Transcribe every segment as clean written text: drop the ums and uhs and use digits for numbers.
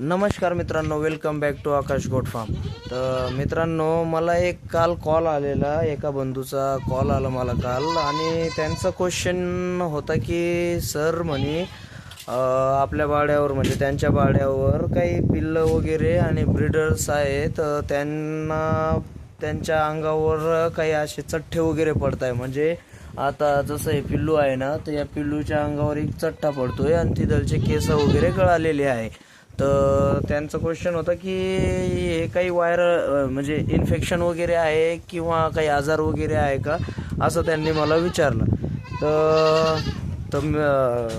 नमस्कार मित्रांनो, welcome back to Akash goat farm. तर मित्रांनो, मला एक काल कॉल आलेला, एका बंधूचा कॉल आला मला काल, आणि त्यांचा क्वेश्चन होता की सर म्हणे आपल्या बाड्यावर म्हणजे त्यांच्या बाड्यावर काही पिल्लं वगैरे आणि ब्रीडर्स आहेत, त्यांना त्यांच्या अंगावर काही असे चठ्ठे वगैरे पडत आहे. म्हणजे आता जसं हे पिल्लू आहे ना, तर या पिल्लूच्या अंगावर एक चठ्ठा पडतोय आणि तिथलचे केस वगैरे गळालेले आहे. तर त्यांचा क्वेश्चन होता की हे काही व्हायरल म्हणजे इन्फेक्शन वगैरे आहे किंवा काही आजार वगैरे आहे का, असं त्यांनी मला विचारलं. तर तर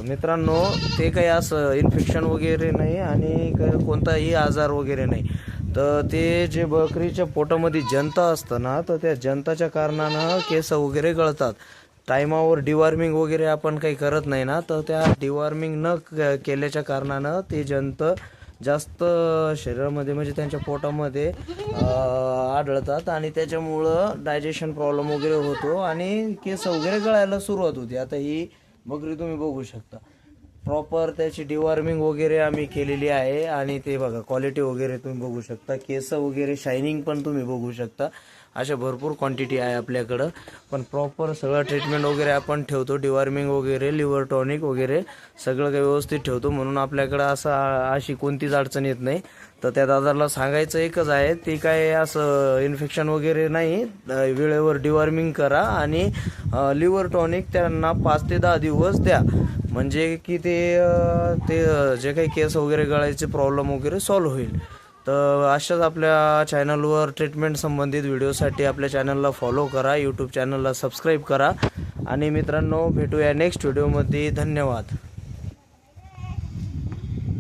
मित्रांनो, ते काही असं इन्फेक्शन वगैरे नाही आणि कोणताही आजार वगैरे नाही. तर ते जे बकरीच्या पोटामध्ये जंत असतं ना, तर त्या जंताच्या कारणानं केस वगैरे गळतात. टायमावर डिवॉर्मिंग वगैरे आपण काही करत नाही ना, तर त्या डिवॉर्मिंग न केल्याच्या कारणानं ते जंत जास्त शरीरामध्ये म्हणजे त्यांच्या पोटामध्ये आढळतात आणि त्याच्यामुळं डायजेशन प्रॉब्लेम वगैरे होतो आणि केस वगैरे गळायला सुरुवात होते. आता ही बकरी तुम्ही बघू शकता, प्रॉपर त्याची डिवॉर्मिंग वगैरे आम्ही केलेली आहे आणि ते बघा क्वालिटी वगैरे तुम्ही बघू शकता, केस वगैरे शायनिंग पण तुम्ही बघू शकता. अशा भरपूर क्वांटिटी आहे आपल्याकडं, पण प्रॉपर सगळं ट्रीटमेंट वगैरे आपण ठेवतो, डिवॉर्मिंग वगैरे, लिव्हर टॉनिक वगैरे सगळं काही व्यवस्थित ठेवतो. म्हणून आपल्याकडं अशी कोणतीच अडचण येत नाही. तर त्या दादाला सांगायचं एकच आहे, ते काय असं इन्फेक्शन वगैरे नाही, वेळेवर डिवॉर्मिंग करा आणि लिव्हर टॉनिक त्यांना 5 ते 10 दिवस द्या, म्हणजे की ते जे काही केस वगैरे गळायचे प्रॉब्लेम वगैरे सॉल्व्ह होईल. तर अशाच आपल्या चॅनलवर ट्रीटमेंट संबंधित व्हिडिओसाठी आपल्या चॅनलला फॉलो करा, यूट्यूब चॅनलला सबस्क्राईब करा आणि मित्रांनो, भेटूया नेक्स्ट व्हिडिओमध्ये. धन्यवाद.